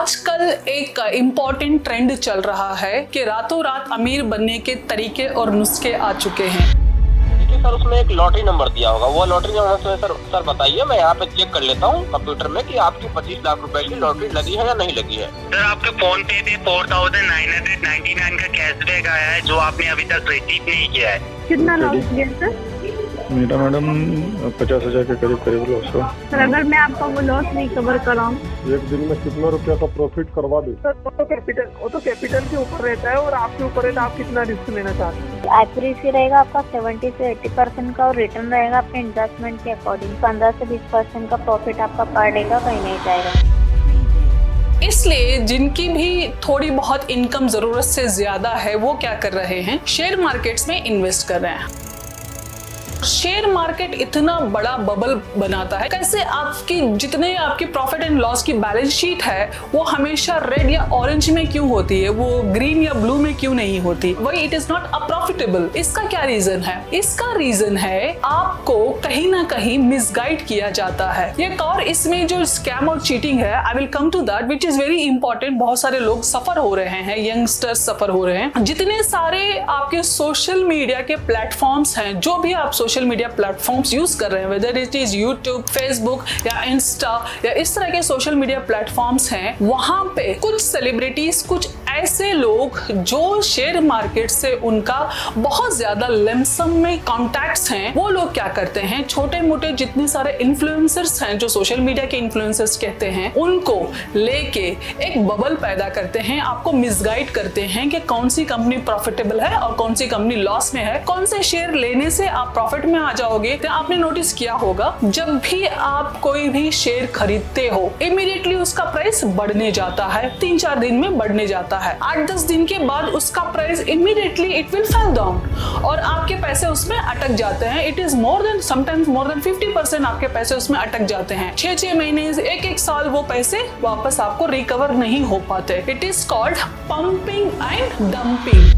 आजकल एक important trend चल रहा है कि रातों रात अमीर बनने के तरीके और नुस्खे आ चुके हैं। देखिए सर, उसमें एक लॉटरी नंबर दिया होगा, वो लॉटरी नंबर सर बताइए, मैं यहाँ पे चेक कर लेता हूँ कंप्यूटर में कि आपकी 25 लाख रुपए की लॉटरी लगी है या नहीं लगी है। सर आपके फोन पे भी 4999 का कैशबैक आया है जो आपने अभी तक रिसीव नहीं किया है। कितना लॉस किया सर? मेरा मैडम 50,000 के करीब लॉस हुआ। सर अगर मैं आपका वो लॉस नहीं कवर कराऊं, एक दिन में कितना रुपया का प्रॉफिट करवा दे? सर वो तो कैपिटल के ऊपर रहता है और आपके ऊपर रहता है, आप कितना रिस्क लेना चाहते हैं। एक्यूरेसी रहेगा आपका 70 से 80% का और रिटर्न रहेगा आपके इन्वेस्टमेंट के अकॉर्डिंग। 15 से 20% का प्रॉफिट आपका पर डे का कहीं नहीं जाएगा। इसलिए जिनकी भी थोड़ी बहुत इनकम जरूरत से ज्यादा है वो क्या कर रहे हैं, शेयर मार्केट्स में इन्वेस्ट कर रहे हैं। शेयर मार्केट इतना बड़ा बबल बनाता है, कैसे आपकी जितने आपकी प्रॉफिट एंड लॉस की बैलेंस शीट है वो हमेशा रेड या ऑरेंज में क्यों होती है, वो ग्रीन या ब्लू में क्यों नहीं होती, वही इट इज नॉट अप्रॉफिटेबल। इसका क्या रीजन है? इसका रीजन है आपको कहीं ना कहीं मिसगाइड किया जाता है। एक और इसमें जो स्कैम और चीटिंग है, I will come to that, which is very important. बहुत सारे लोग सफर हो रहे हैं, यंगस्टर्स सफर हो रहे हैं। जितने सारे आपके सोशल मीडिया के प्लेटफॉर्म्स हैं, जो भी आप सोशल मीडिया प्लेटफॉर्म्स यूज कर रहे हैं, whether it is YouTube, Facebook या इंस्टा या इस तरह के सोशल मीडिया प्लेटफॉर्म्स हैं, वहां पे कुछ सेलिब्रिटीज, कुछ ऐसे लोग जो शेयर मार्केट से उनका बहुत ज्यादा लमसम में कॉन्टैक्ट्स हैं, वो लोग क्या करते हैं, छोटे मोटे जितने सारे इन्फ्लुएंसर्स हैं जो सोशल मीडिया के इन्फ्लुएंसर्स कहते हैं, उनको लेके एक बबल पैदा करते हैं, आपको मिसगाइड करते हैं कि कौन सी कंपनी प्रॉफिटेबल है और कौन सी कंपनी लॉस में है, कौन से शेयर लेने से आप प्रॉफिट में आ जाओगे। तो आपने नोटिस किया होगा, जब भी आप कोई भी शेयर खरीदते हो, इमीडिएटली उसका प्राइस बढ़ने जाता है, 3-4 दिन में बढ़ने जाता है, 8-10 दिन के बाद उसका price immediately it will fall down और आपके पैसे उसमें अटक जाते हैं। It is more than sometimes more than 50% आपके पैसे उसमें अटक जाते हैं। 6-6 महीने, 1-1 साल वो पैसे वापस आपको रिकवर नहीं हो पाते। It is called pumping and dumping.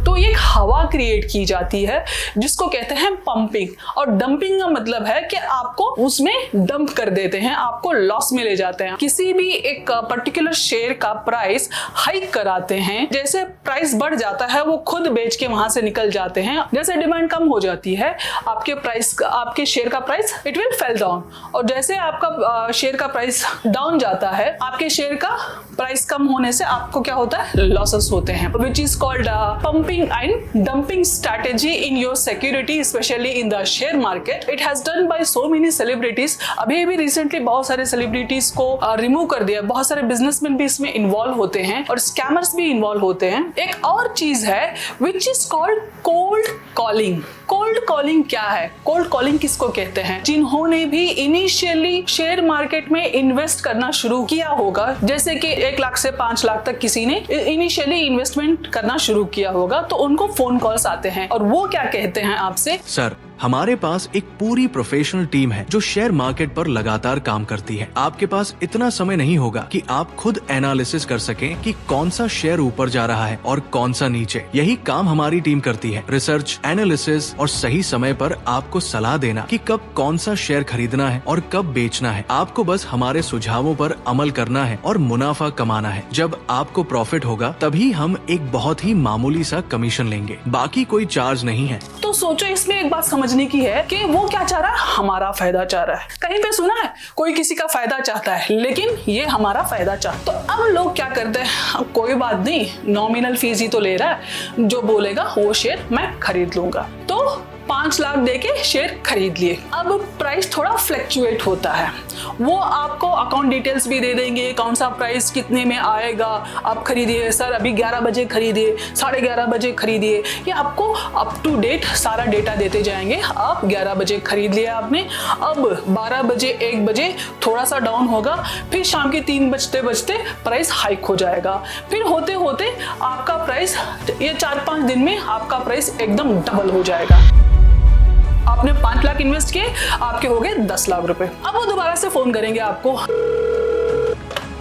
तो एक हवा क्रिएट की जाती है जिसको कहते हैं पंपिंग, और डंपिंग का मतलब है कि आपको उसमें डंप कर देते हैं, आपको लॉस में ले जाते हैं। किसी भी एक पर्टिकुलर शेयर का प्राइस हाइक कराते हैं, जैसे प्राइस बढ़ जाता है वो खुद बेच के वहां से निकल जाते हैं। जैसे डिमांड कम हो जाती है, आपके शेयर का price it will fell down, और जैसे आपका शेयर का प्राइस डाउन जाता है, आपके शेयर का प्राइस कम होने से आपको क्या होता है, लॉसेस होते हैं, which is called pumping and dumping strategy in your security, especially in the share market. It has done by so many celebrities. अभी रिसेंटली बहुत सारे सेलिब्रिटीज को रिमूव कर दिया। बहुत सारे बिजनेसमैन भी इसमें इन्वॉल्व होते हैं और स्कैमर्स भी इन्वॉल्व होते हैं। एक और चीज है which is called cold calling. Cold calling क्या है? कोल्ड कॉलिंग किसको कहते हैं? जिन्होंने भी इनिशियली शेयर मार्केट में इन्वेस्ट करना शुरू किया होगा, जैसे कि 1 लाख से 5 लाख तक किसी ने इनिशियली इन्वेस्टमेंट करना शुरू किया होगा, तो उनको फोन कॉल्स आते हैं और वो क्या कहते हैं आपसे, सर हमारे पास एक पूरी प्रोफेशनल टीम है जो शेयर मार्केट पर लगातार काम करती है। आपके पास इतना समय नहीं होगा कि आप खुद एनालिसिस कर सकें कि कौन सा शेयर ऊपर जा रहा है और कौन सा नीचे। यही काम हमारी टीम करती है, रिसर्च, एनालिसिस और सही समय पर आपको सलाह देना कि कब कौन सा शेयर खरीदना है और कब बेचना है। आपको बस हमारे सुझावों पर अमल करना है और मुनाफा कमाना है। जब आपको प्रॉफिट होगा तभी हम एक बहुत ही मामूली सा कमीशन लेंगे, बाकी कोई चार्ज नहीं है। तो सोचो, इसमें एक बात समझने की है कि वो क्या चाह रहा है, हमारा फायदा चाह रहा है। कहीं पे सुना है कोई किसी का फायदा चाहता है, लेकिन ये हमारा फायदा चाहता। तो अब लोग क्या करते हैं, कोई बात नहीं, नॉमिनल फीस ही तो ले रहा है, जो बोलेगा वो शेयर मैं खरीद लूंगा। तो 5 लाख देके शेयर खरीद लिए। अब प्राइस थोड़ा फ्लक्चुएट होता है, वो आपको अकाउंट डिटेल्स भी दे देंगे, कौन सा प्राइस कितने में आएगा, आप खरीदिए सर, अभी 11 बजे खरीदिए, 11:30 बजे खरीदिए, ये आपको अप टू डेट सारा डेटा देते जाएंगे। आप 11 बजे खरीद लिया आपने, अब 12 बजे 1 बजे थोड़ा सा डाउन होगा, फिर शाम के 3 बजते बजते प्राइस हाइक हो जाएगा, फिर होते होते आपका प्राइस ये 4-5 दिन में आपका प्राइस एकदम डबल हो जाएगा। आपने 5 लाख इन्वेस्ट किए, आपके हो गए 10 लाख रुपए। अब वो दोबारा से फोन करेंगे आपको।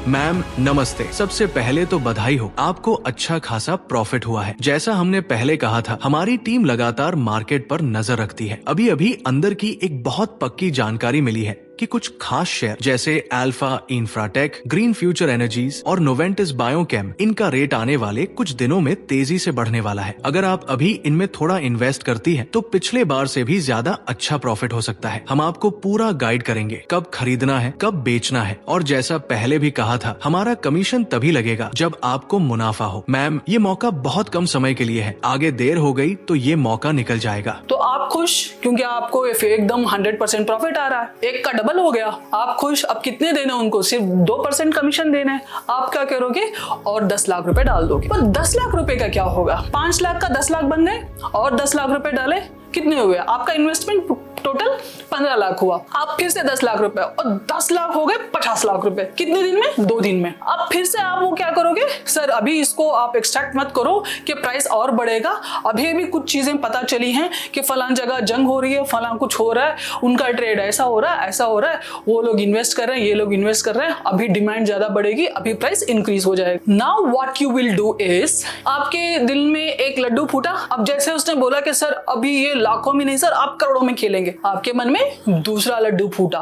मैम नमस्ते, सबसे पहले तो बधाई हो, आपको अच्छा खासा प्रॉफिट हुआ है। जैसा हमने पहले कहा था, हमारी टीम लगातार मार्केट पर नजर रखती है। अभी अभी अंदर की एक बहुत पक्की जानकारी मिली है कि कुछ खास शेयर जैसे alpha Infratech, green future energies और नोवेंटिस बायोकेम, इनका रेट आने वाले कुछ दिनों में तेजी से बढ़ने वाला है। अगर आप अभी इनमें थोड़ा इन्वेस्ट करती हैं, तो पिछले बार से भी ज्यादा अच्छा प्रॉफिट हो सकता है। हम आपको पूरा गाइड करेंगे कब खरीदना है, कब बेचना है, और जैसा पहले भी कहा था, हमारा कमीशन तभी लगेगा जब आपको मुनाफा हो। मैम, ये मौका बहुत कम समय के लिए है, आगे देर हो गई तो ये मौका निकल जाएगा। तो आप खुश क्योंकि आपको एकदम 100% प्रॉफिट आ रहा है, एक का डबल हो गया। आप खुश। अब कितने देने उनको? सिर्फ 2% कमीशन देना है। आप क्या करोगे? और 10 लाख रुपए डाल दोगे। तो 10 लाख रुपए का क्या होगा? 5 लाख का 10 लाख बन गए और 10 लाख रुपए डाले, कितने हुए? आपका इन्वेस्टमेंट टोटल 15 लाख हुआ। आप फिर से 10 लाख रुपए और 10 लाख हो गए 50 लाख रुपए। कितने दिन में? 2 दिन में। अब फिर से आप वो क्या करोगे? सर अभी इसको आप एक्सट्रैक्ट मत करो कि प्राइस और बढ़ेगा। अभी भी कुछ चीजें पता चली हैं कि फलान जगह जंग हो रही है, फलान कुछ हो रहा है, उनका ट्रेड ऐसा हो रहा है, ऐसा हो रहा है, वो लोग इन्वेस्ट कर रहे हैं, ये लोग इन्वेस्ट कर रहे हैं, अभी डिमांड ज्यादा बढ़ेगी, अभी प्राइस इंक्रीज हो जाएगा। Now what you will do is, आपके दिल में एक लड्डू फूटा। अब जैसे उसने बोला कि सर अभी ये लाखों में नहीं सर, आप करोड़ों में खेलेंगे, आपके मन में दूसरा लड्डू फूटा।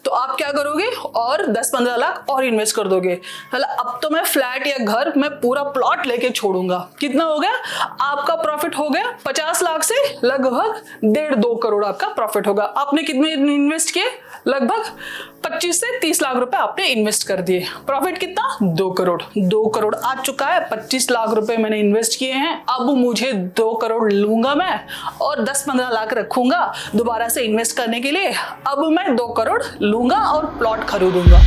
तो आप क्या करोगे? और 10-15 लाख और इन्वेस्ट कर दोगे। अब तो मैं फ्लैट या घर में पूरा प्लॉट लेके छोड़ूंगा। कितना हो गया? आपका प्रॉफिट हो गया 50 लाख से लगभग 1.5-2 करोड़ आपका प्रॉफिट होगा। आपने कितने इन्वेस्ट किए? लगभग 25 से 30 लाख रुपए आपने इन्वेस्ट कर दिए। प्रॉफिट कितना? 2 करोड़। 2 करोड़ आ चुका है। 25 लाख रुपए मैंने इन्वेस्ट किए हैं। अब मुझे 2 करोड़ लूंगा मैं और 10-15 लाख रखूंगा दोबारा से इन्वेस्ट करने के लिए। अब मैं 2 करोड़ लूंगा और प्लॉट खरीदूंगा।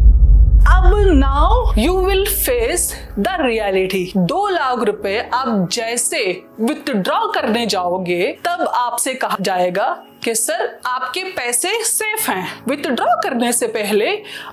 अब now you will face the reality. 2 lakh रुपए आप जैसे विथड्रॉ करने जाओगे तब आपसे कहा जाएगा कि सर आपके पैसे सेफ हैं। विथड्रॉ करने से पहले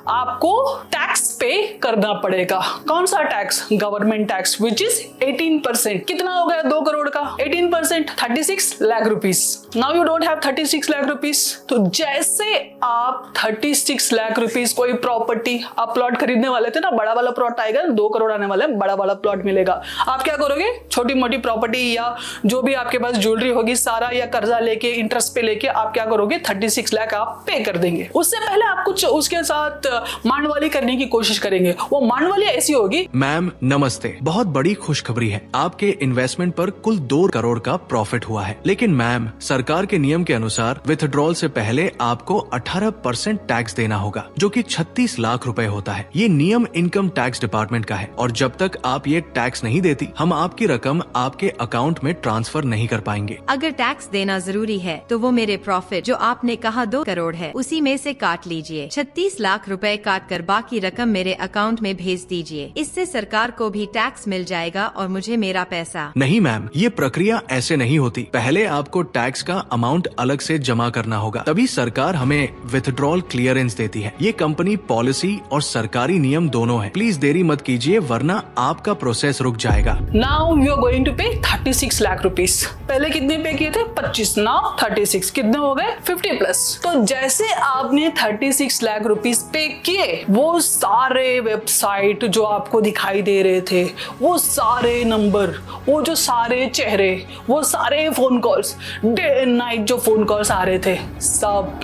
आपको टैक्स पे करना पड़ेगा। कौन सा tax? Government tax, which is 18%। कितना हो गया 2 करोड़ का? 18% 36 lakh rupees. Now you don't have 36 lakh rupees. तो जैसे आप 36 लाख रुपीस कोई प्रॉपर्टी, आप प्लॉट खरीदने वाले थे ना, बड़ा वाला प्लॉट आएगा, 2 करोड़ आने वाला है, बड़ा वाला प्लॉट मिलेगा। आप क्या करोगे? छोटी मोटी प्रॉपर्टी या जो भी आपके पास ज्वेलरी होगी सारा, या कर्जा लेके इंटरेस्ट पे लेके आप क्या करोगे? 36 लाख आप पे कर देंगे। उससे पहले आप कुछ उसके साथ मांडवाली करने की कोशिश करेंगे। वो मांडवाली ऐसी होगी। मैम नमस्ते, बहुत बड़ी खुशखबरी है, आपके इन्वेस्टमेंट पर कुल 2 करोड़ का प्रॉफिट हुआ है। लेकिन मैम, सरकार के नियम के अनुसार विथड्रॉल से पहले आपको 18% टैक्स देना होगा, जो कि 36 लाख रुपए होता है। ये नियम इनकम टैक्स डिपार्टमेंट का है और जब तक आप ये टैक्स नहीं देती, हम आपकी रकम आपके अकाउंट में ट्रांसफर नहीं कर पाएंगे। अगर टैक्स देना जरूरी है तो वो मेरे प्रॉफिट जो आपने कहा 2 करोड़ है, उसी में से काट लीजिए। 36 लाख रुपए काट कर बाकी रकम मेरे अकाउंट में भेज दीजिए। इससे सरकार को भी टैक्स मिल जाएगा और मुझे मेरा पैसा। नहीं मैम, ये प्रक्रिया ऐसे नहीं होती। पहले आपको टैक्स का अमाउंट अलग से जमा करना होगा, तभी सरकार हमें विथड्रॉल क्लियरेंस देती है। ये कंपनी पॉलिसी और सरकारी नियम दोनों है। प्लीज देरी मत कीजिए वरना आपका प्रोसेस रुक जाएगा। Now you are going to pay 36 lakh rupees. पहले कितने पे किए थे? 25। नाउ 36। कितने हो गए? 50+। तो जैसे आपने 36 लाख रुपीस पे किए, वो सारे वेबसाइट जो आपको दिखाई दे रहे थे, वो सारे नंबर, वो जो सारे चेहरे, वो सारे phone calls, day and night जो फोन कॉल्स आ रहे थे, सब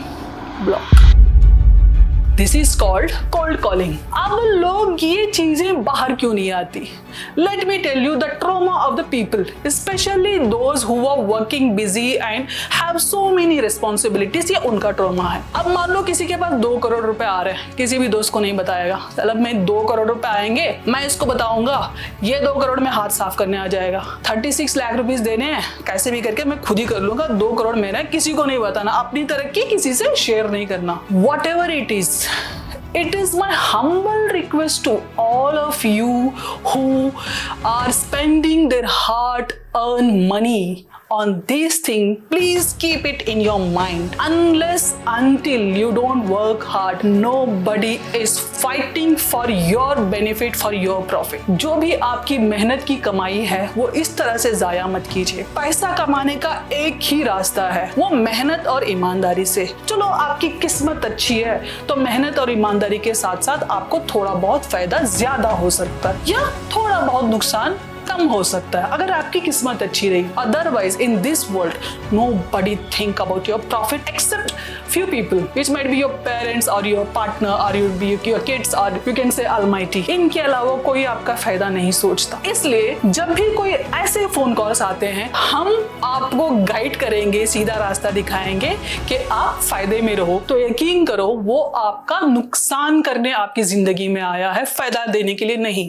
block. This is called cold calling. अब लोग ये चीजें बाहर क्यों नहीं आती? Let me tell you the trauma of the people, specially those who are working busy and have so many responsibilities. ये उनका ट्रॉमा है। अब मान लो किसी के पास 2 करोड़ रुपए आ रहे हैं, किसी भी दोस्त को नहीं बताएगा। चलो मैं 2 करोड़ रुपए आएंगे, मैं इसको बताऊंगा, ये 2 करोड़ में हाथ साफ करने आ जाएगा। 36 लाख रुपीस देने हैं, कैसे भी करके मैं खुद ही कर लूंगा। 2 करोड़ मेरा, किसी को नहीं बताना, अपनी तरक्की किसी से शेयर नहीं करना। What ever it is, it is my humble request to all of you who are spending their hard-earned money on this thing. Please keep it in your mind. Unless until you don't work hard, nobody is fighting for your benefit, for your profit. जो भी आपकी मेहनत की कमाई है वो इस तरह से जाया मत कीजिए। पैसा कमाने का एक ही रास्ता है, वो मेहनत और ईमानदारी से। चलो आपकी किस्मत अच्छी है तो मेहनत और ईमानदारी के साथ साथ आपको थोड़ा बहुत फायदा ज्यादा हो सकता है या थोड़ा बहुत नुकसान कम कम हो सकता है अगर आपकी किस्मत अच्छी रही। Otherwise in this world nobody think about your profit except few people which might be your parents or your partner or your kids or you can say Almighty। इनके अलावा कोई आपका फायदा नहीं सोचता। इसलिए जब भी कोई ऐसे फोन कॉल्स आते हैं हम आपको गाइड करेंगे, सीधा रास्ता दिखाएंगे कि आप फायदे में रहो, तो यकीन करो वो आपका नुकसान करने आपकी जिंदगी में आया है, फायदा देने के लिए नहीं।